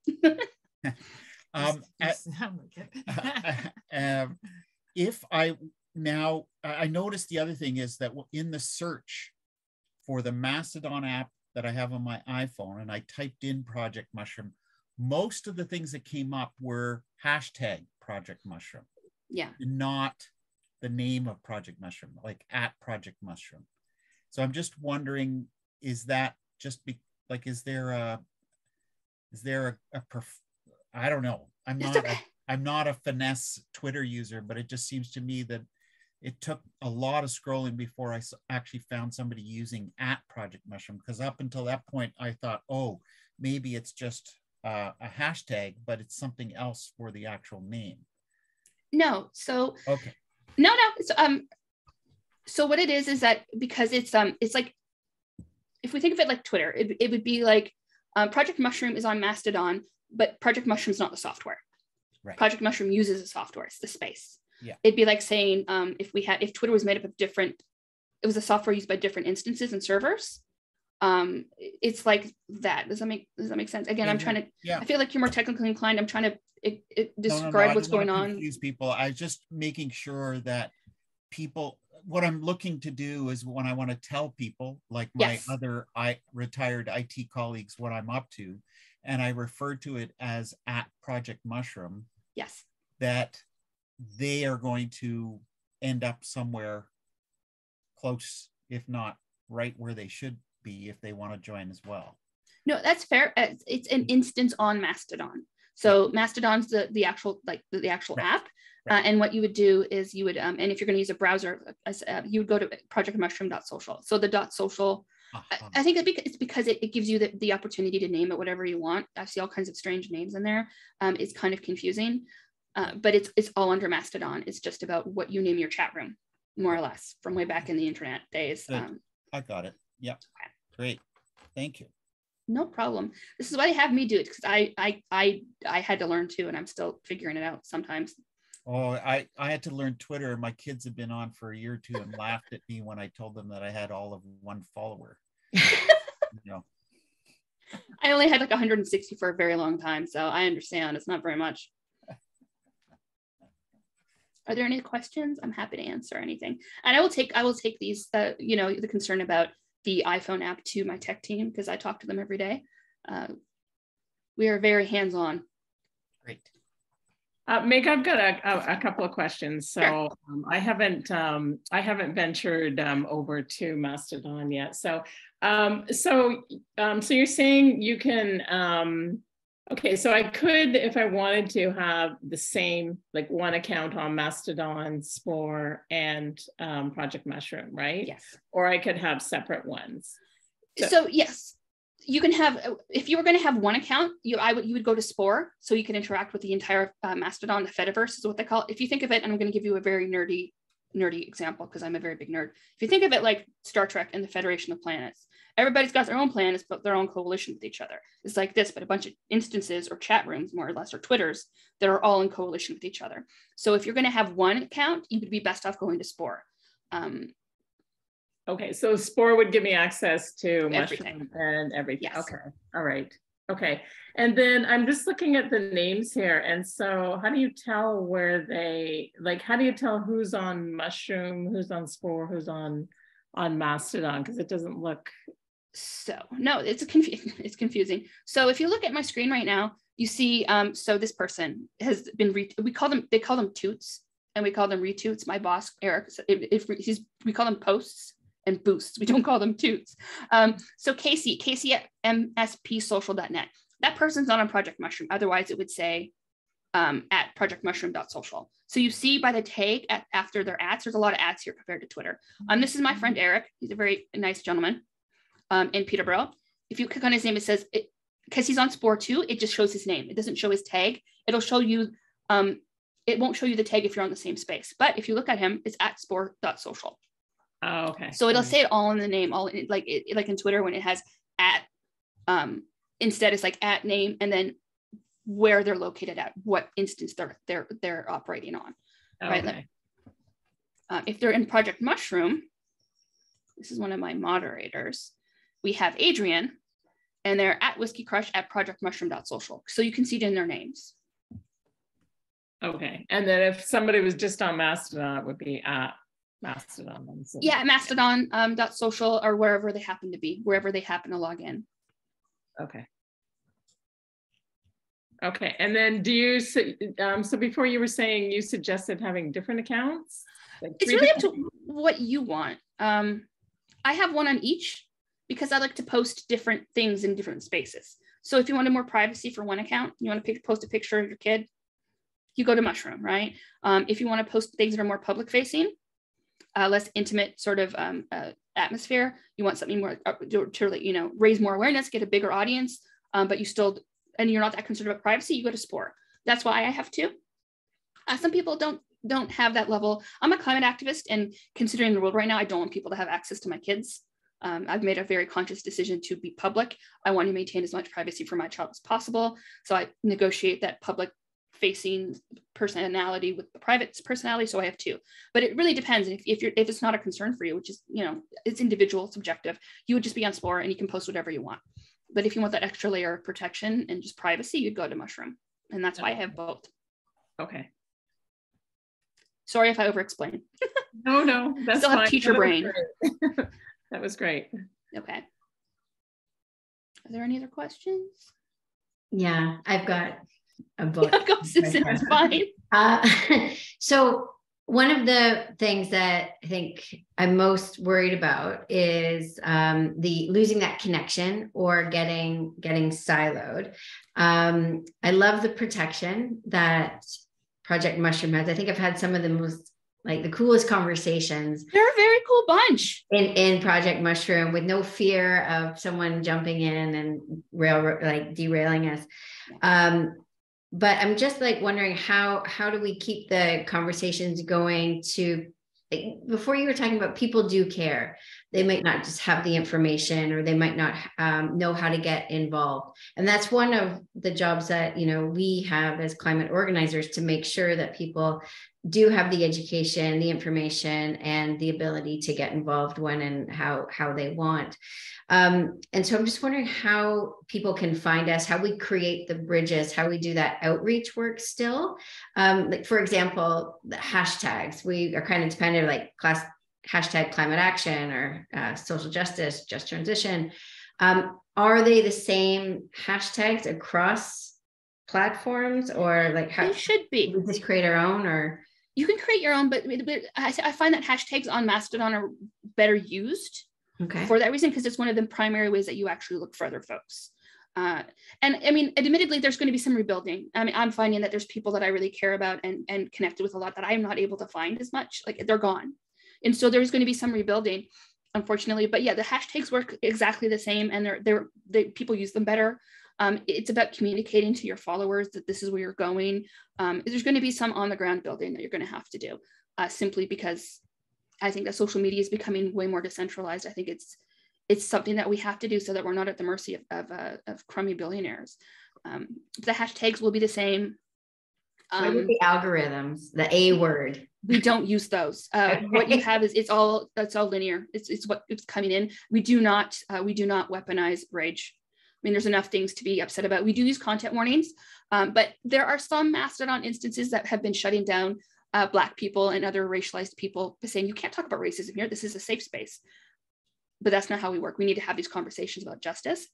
If I noticed the other thing is that in the search for the Mastodon app that I have on my iPhone, and I typed in Project Mushroom, most of the things that came up were hashtag Project Mushroom. Yeah. Not the name of Project Mushroom, like @Project Mushroom. So I'm just wondering, is that just is there a I don't know. I'm not a finesse Twitter user, but it just seems to me that it took a lot of scrolling before I actually found somebody using @Project Mushroom, because up until that point I thought, oh, maybe it's just a hashtag, but it's something else for the actual name. No. So okay. No. So what it is that because it's like, if we think of it like Twitter, it would be like Project Mushroom is on Mastodon, but Project Mushroom is not the software. Right. Project Mushroom uses a software. It's the space. Yeah. It'd be like saying if Twitter was made up of it was a software used by different instances and servers. It's like that. Does that make sense? Again, I'm trying to. Yeah. I feel like you're more technically inclined. I'm trying to describe what's going on. Confuse people. I'm just making sure that people. What I'm looking to do is when I want to tell people, like my other retired IT colleagues, what I'm up to, and I refer to it as @Project Mushroom. Yes. That they are going to end up somewhere close, if not right where they should be, if they want to join as well. No, that's fair. It's an instance on Mastodon. So Mastodon's the actual app. Right. And what you would do is you would, and if you're going to use a browser, you would go to projectmushroom.social. So the .social, I think it's because it gives you the opportunity to name it whatever you want. I see all kinds of strange names in there. It's kind of confusing, but it's all under Mastodon. It's just about what you name your chat room, more or less, from way back in the internet days. I got it. Yep. Okay. Great. Thank you. No problem. This is why they have me do it, because I had to learn too, and I'm still figuring it out sometimes. Oh, I had to learn Twitter. My kids have been on for a year or two and laughed at me when I told them that I had all of one follower. I only had like 160 for a very long time, so I understand. It's not very much. Are there any questions? I'm happy to answer anything. And I will take these, the concern about the iPhone app to my tech team, because I talk to them every day. We are very hands-on. Great. Meg, I've got a couple of questions. So Sure. I haven't ventured over to Mastodon yet. So you're saying you can, okay, so I could, if I wanted to, have the same, like one account on Mastodon, Spore, and Project Mushroom, right? Yes. Or I could have separate ones. So yes, you can have, if you were going to have one account, you would go to Spore, so you can interact with the entire Mastodon. The Fediverse is what they call it. If you think of it, and I'm going to give you a very nerdy example, because I'm a very big nerd. If you think of it like Star Trek and the Federation of Planets, everybody's got their own planets, but their own coalition with each other. It's like this, but a bunch of instances or chat rooms, more or less, or Twitters that are all in coalition with each other. So if you're going to have one account, you would be best off going to Spore. Okay, so Spore would give me access to Everything. Mushroom and everything. Yes. Okay, all right. Okay, and then I'm just looking at the names here. And so how do you tell how do you tell who's on Mushroom, who's on Spore, who's on Mastodon? Because it doesn't look. So no, it's confusing. So if you look at my screen right now, you see, so this person has been, they call them toots, and we call them retoots. My boss, Eric, we call them posts and boosts. We don't call them toots. So Casey at mspsocial.net. That person's not on Project Mushroom. Otherwise it would say at projectmushroom.social. So you see by the tag after their ads, there's a lot of ads here compared to Twitter. This is my friend Eric. He's a very nice gentleman in Peterborough. If you click on his name, it says, because he's on Spore too, it just shows his name. It doesn't show his tag. It'll show you, it won't show you the tag if you're on the same space. But if you look at him, it's at spore.social. Oh, okay. So it'll say it all in the name, like in Twitter when it has at, instead it's like at name and then where they're located at, what instance they're operating on, right? Okay. If they're in Project Mushroom, this is one of my moderators. We have Adrian, and they're at Whiskey Crush at projectmushroom.social. So you can see it in their names. Okay, and then if somebody was just on Mastodon, it would be at Mastodon. So. Yeah, Mastodon .social or wherever they happen to be, wherever they happen to log in. Okay. Okay, and then do you, so before you were saying you suggested having different accounts? Like it's really up to what you want. I have one on each because I like to post different things in different spaces. So if you wanted more privacy for one account, you want to post a picture of your kid, you go to Mushroom, right? If you want to post things that are more public facing, less intimate sort of atmosphere, you want something more to raise more awareness, get a bigger audience, but you still, and you're not that concerned about privacy, you go to Spore. That's why I have two. Some people don't have that level. I'm a climate activist, and considering the world right now, I don't want people to have access to my kids. I've made a very conscious decision to be public. I want to maintain as much privacy for my child as possible. So I negotiate that public facing personality with the private personality. So I have two, but it really depends. If it's not a concern for you, which is, it's individual, subjective, you would just be on Spore and you can post whatever you want. But if you want that extra layer of protection and just privacy, you'd go to Mushroom. And that's why I have both. Okay. Sorry if I over-explain. No, that's still have teacher brain. That was great. Okay. Are there any other questions? Yeah, I've got a book. Go, Susan, it's fine. So one of the things that I think I'm most worried about is the losing that connection or getting siloed. I love the protection that Project Mushroom has. I think I've had some of the most, like, the coolest conversations. They're a very cool bunch in Project Mushroom, with no fear of someone jumping in and derailing us. But I'm just wondering how do we keep the conversations going to, before you were talking about people do care. They might not just have the information, or they might not know how to get involved. And that's one of the jobs that, we have as climate organizers, to make sure that people do have the education, the information, and the ability to get involved when and how they want. And so I'm just wondering how people can find us, how we create the bridges, how we do that outreach work still. Like, for example, the hashtags, we are kind of dependent, like hashtag climate action or social justice, just transition. Are they the same hashtags across platforms, or like how they should be? We just create our own, or you can create your own, but I find that hashtags on Mastodon are better used for that reason, because it's one of the primary ways that you actually look for other folks. And I mean, admittedly, there's going to be some rebuilding. I mean, I'm finding that there's people that I really care about and connected with a lot that I'm not able to find as much, like they're gone. And so there's going to be some rebuilding, unfortunately. But yeah, the hashtags work exactly the same, and people use them better. It's about communicating to your followers that this is where you're going. There's going to be some on the ground building that you're going to have to do, simply because I think that social media is becoming way more decentralized. I think it's something that we have to do so that we're not at the mercy of crummy billionaires. The hashtags will be the same. What are the algorithms? The A word. We don't use those. What you have is it's all linear. It's what it's coming in. We do not weaponize rage. I mean, there's enough things to be upset about. We do use content warnings, but there are some Mastodon instances that have been shutting down Black people and other racialized people, saying you can't talk about racism here. This is a safe space. But that's not how we work. We need to have these conversations about justice.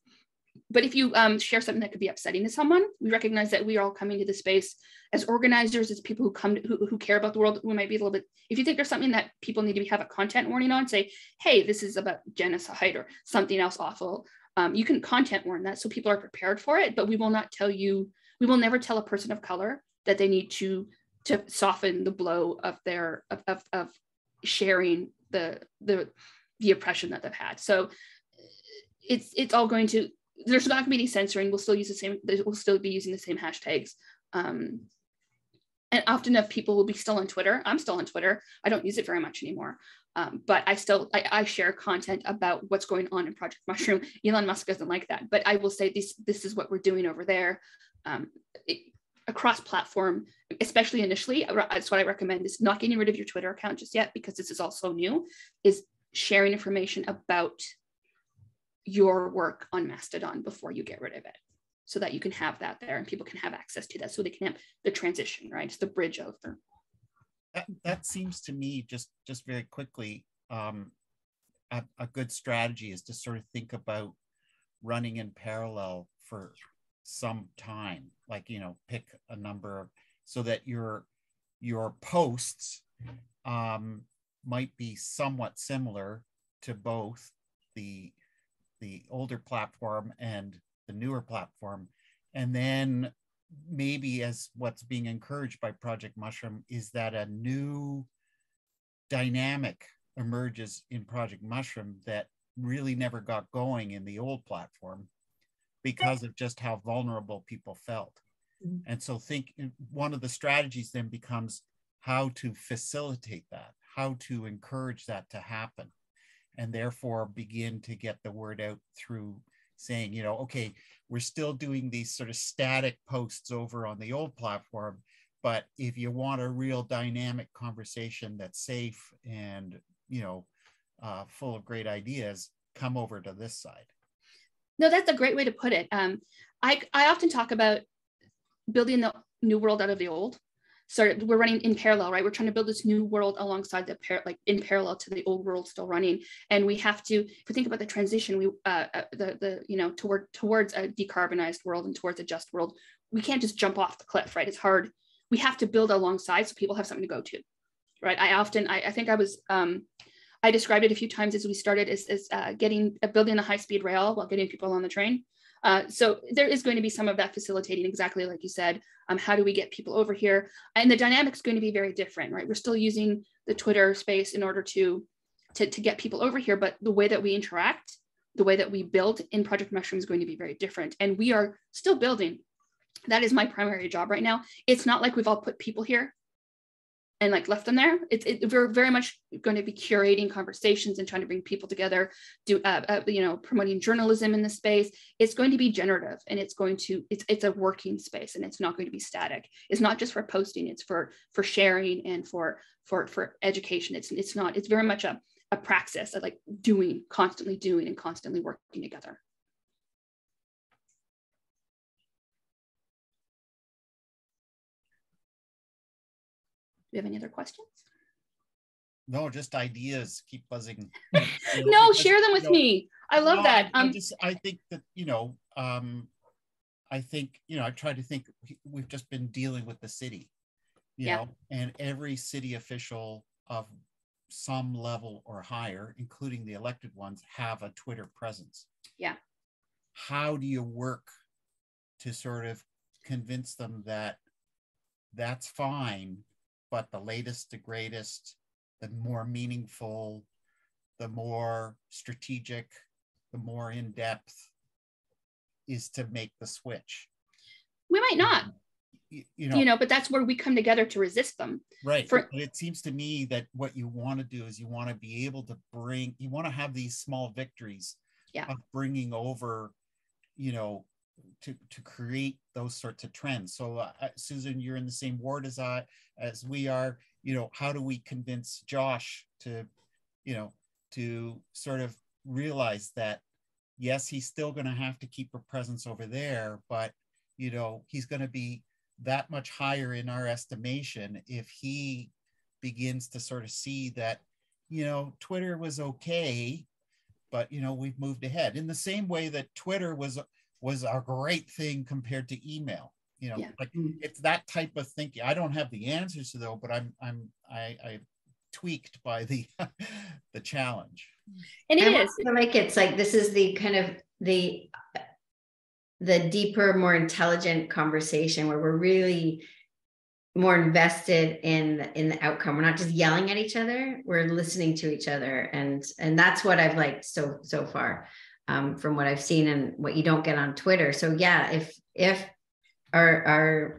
But if you share something that could be upsetting to someone, we recognize that we are all coming to the space as organizers, as people who care about the world. We might be a little bit, if you think there's something that people need to have a content warning on, say, hey, this is about genocide or something else awful. You can content warn that so people are prepared for it, but we will not tell you, we will never tell a person of color that they need to soften the blow of their, of sharing the oppression that they've had. So it's all going to, there's not going to be any censoring. We'll still use the same, we'll still be using the same hashtags. And often enough, people will be still on Twitter. I'm still on Twitter. I don't use it very much anymore. But I share content about what's going on in Project Mushroom. Elon Musk doesn't like that, but I will say this is what we're doing over there. Across platform, especially initially, that's what I recommend, is not getting rid of your Twitter account just yet, because this is all so new, is sharing information about your work on Mastodon before you get rid of it, so that you can have that there and people can have access to that, so they can have the transition, right? It's the bridge over. That seems to me, just very quickly, a good strategy is to sort of think about running in parallel for some time, like, pick a number so that your posts might be somewhat similar to both the older platform and the newer platform. And then maybe, as what's being encouraged by Project Mushroom, is that a new dynamic emerges in Project Mushroom that really never got going in the old platform because of just how vulnerable people felt. And so one of the strategies then becomes how to facilitate that, how to encourage that to happen, and therefore begin to get the word out through saying, okay, we're still doing these sort of static posts over on the old platform, but if you want a real dynamic conversation that's safe and, full of great ideas, come over to this side. No, that's a great way to put it. I often talk about building the new world out of the old. So we're running in parallel, right? We're trying to build this new world alongside in parallel to the old world still running. And we have to, if we think about the transition, towards a decarbonized world and towards a just world, we can't just jump off the cliff, right? It's hard. We have to build alongside so people have something to go to, right? I described it a few times as we started as building a high-speed rail while getting people on the train. So there is going to be some of that facilitating, exactly like you said. How do we get people over here? And the dynamic is going to be very different, right? We're still using the Twitter space in order to get people over here, but the way that we interact, the way that we build in Project Mushroom is going to be very different. And we are still building. That is my primary job right now. It's not like we've all put people here and like left them there. We're very much going to be curating conversations and trying to bring people together, promoting journalism in the space. It's going to be generative, and it's a working space, and it's not going to be static. It's not just for posting, it's for sharing and for education. It's very much a praxis of like constantly doing and constantly working together. Do you have any other questions? No, just ideas. Keep buzzing. No, share them with me. I love that. I think that, I try to think, we've just been dealing with the city, know, and every city official of some level or higher, including the elected ones, have a Twitter presence. Yeah. How do you work to sort of convince them that that's fine, but the latest, the greatest, the more meaningful, the more strategic, the more in-depth is to make the switch? We might not, but that's where we come together to resist them. Right. But it seems to me that what you want to do is you want to be able to you want to have these small victories of bringing over, to create those sorts of trends. So Susan, you're in the same ward as we are, how do we convince Josh to sort of realize that, yes, he's still going to have to keep a presence over there, but, he's going to be that much higher in our estimation if he begins to sort of see that, Twitter was okay, but, we've moved ahead in the same way that Twitter was a great thing compared to email. It's that type of thinking. I don't have the answers to though, but I'm tweaked by the the challenge. And it is like, it's like, this is the kind of the deeper, more intelligent conversation where we're really more invested in the outcome. We're not just yelling at each other, we're listening to each other. And that's what I've liked so far. From what I've seen and what you don't get on Twitter. So yeah, if our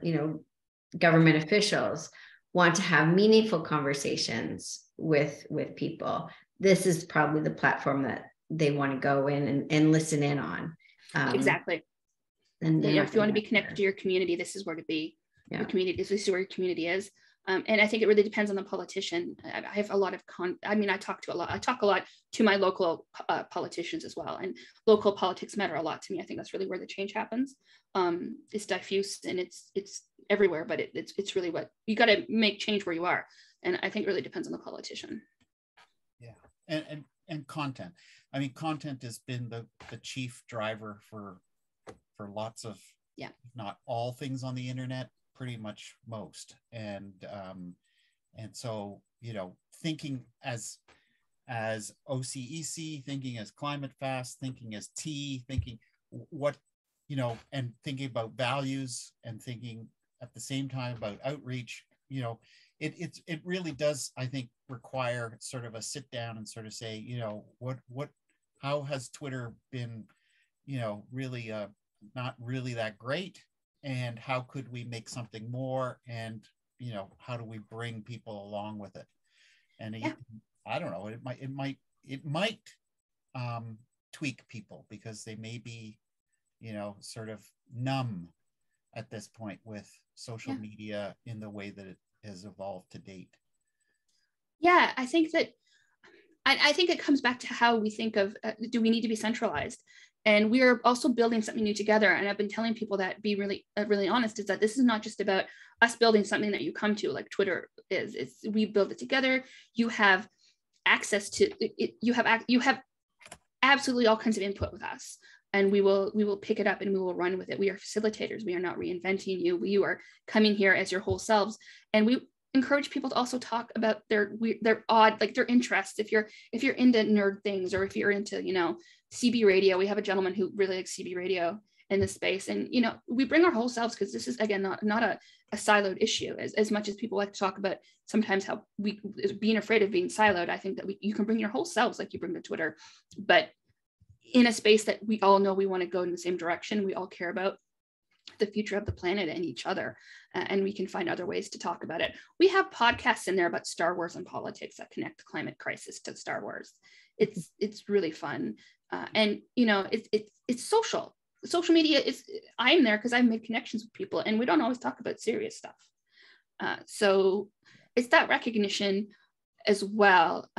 government officials want to have meaningful conversations with people, this is probably the platform that they want to go in and listen in on. Exactly. And if you want to be connected to your community, this is where to be. Your community, this is where your community is. And I think it really depends on the politician. I have a lot of I talk a lot to my local politicians as well. And local politics matter a lot to me. I think that's really where the change happens. It's diffuse and it's everywhere, but it's really what you got to make change where you are. And I think it really depends on the politician. Yeah. And content. I mean, content has been the chief driver for lots of, if not all things on the internet, pretty much most. And so, thinking as OCEC, thinking as Climate Fast, thinking as T, thinking what, and thinking about values and thinking at the same time about outreach, it really does, I think, require sort of a sit down and sort of say, how has Twitter been, really not really that great? And how could we make something more? And, how do we bring people along with it? And I don't know, it might tweak people because they may be, sort of numb at this point with social media in the way that it has evolved to date. Yeah, I think that, I think it comes back to how we think of, do we need to be centralized? And we are also building something new together. And I've been telling people that, be really, really honest, is that this is not just about us building something that you come to, like Twitter is. We build it together. You have access to it. You have absolutely all kinds of input with us, and we will pick it up and we will run with it. We are facilitators. We are not reinventing you. You are coming here as your whole selves, and we encourage people to also talk about their odd, like their interests. If you're into nerd things, or if you're into, CB radio, we have a gentleman who really likes CB radio in this space. And, we bring our whole selves, because this is, again, not a siloed issue as much as people like to talk about sometimes how we being afraid of being siloed. I think that you can bring your whole selves like you bring to Twitter, but in a space that we all know we want to go in the same direction. We all care about the future of the planet and each other, and we can find other ways to talk about it. We have podcasts in there about Star Wars and politics that connect the climate crisis to Star Wars. It's really fun, and you know, it's social. Social media is, I'm there because I've made connections with people, and we don't always talk about serious stuff. So it's that recognition as well.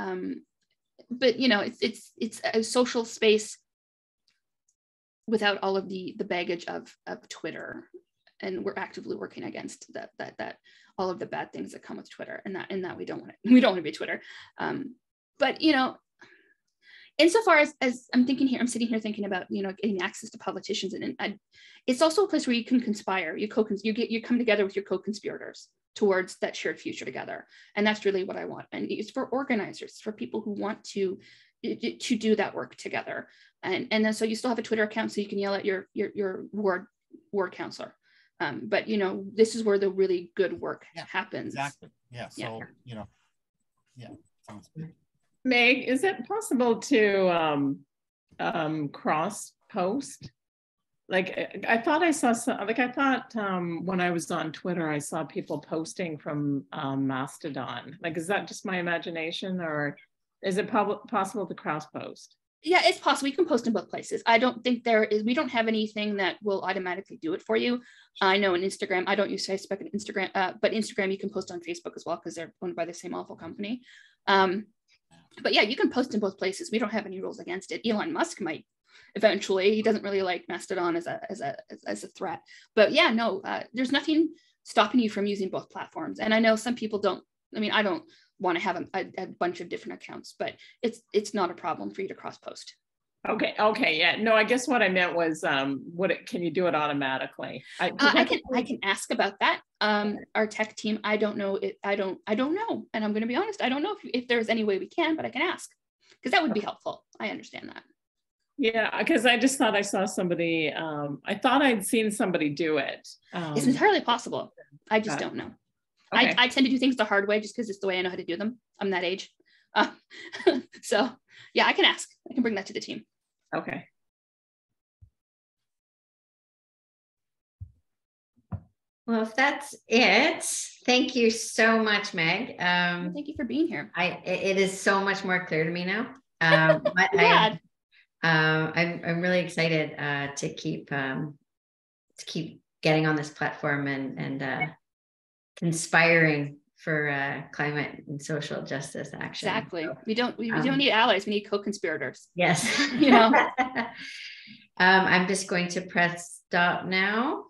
But you know, it's a social space without all of the baggage of Twitter, and we're actively working against that all of the bad things that come with Twitter, and that we don't want to be Twitter. But you know, insofar as I'm thinking here, I'm sitting here thinking about, you know, getting access to politicians, and it's also a place where you can conspire. You come together with your co-conspirators towards that shared future together, and that's really what I want. And it's for organizers, for people who want to do that work together. And then so you still have a Twitter account, so you can yell at your ward counselor. But you know, this is where the really good work happens. Exactly. Yeah. So you know, sounds good. Meg, is it possible to cross post? Like I thought I saw some, like I thought when I was on Twitter, I saw people posting from Mastodon. Like, is that just my imagination, or is it possible to cross post? Yeah, it's possible. You can post in both places. I don't think we don't have anything that will automatically do it for you. I know in Instagram, I don't use Facebook and Instagram, but Instagram you can post on Facebook as well because they're owned by the same awful company. But yeah, you can post in both places. We don't have any rules against it. Elon Musk might eventually. He doesn't really like Mastodon as a threat. But yeah, no, there's nothing stopping you from using both platforms. And I know some people don't. I mean, I don't want to have a bunch of different accounts, but it's not a problem for you to cross post. Okay, yeah. No, I guess what I meant was, can you do it automatically? I can ask about that. Our tech team, I don't know, and I'm going to be honest, I don't know if there's any way we can, but I can ask, because that would be helpful. I understand that. Yeah, because I just thought I saw somebody. I thought I'd seen somebody do it. It's entirely possible. I just don't know. Okay. I tend to do things the hard way just because it's the way I know how to do them. I'm that age. So yeah, I can ask. I can bring that to the team. Okay. Well, if that's it, thank you so much, Meg. Thank you for being here. It is so much more clear to me now. I'm really excited to keep getting on this platform and conspiring for climate and social justice action. Exactly. So, we don't need allies. We need co-conspirators. Yes. You know. I'm just going to press stop now.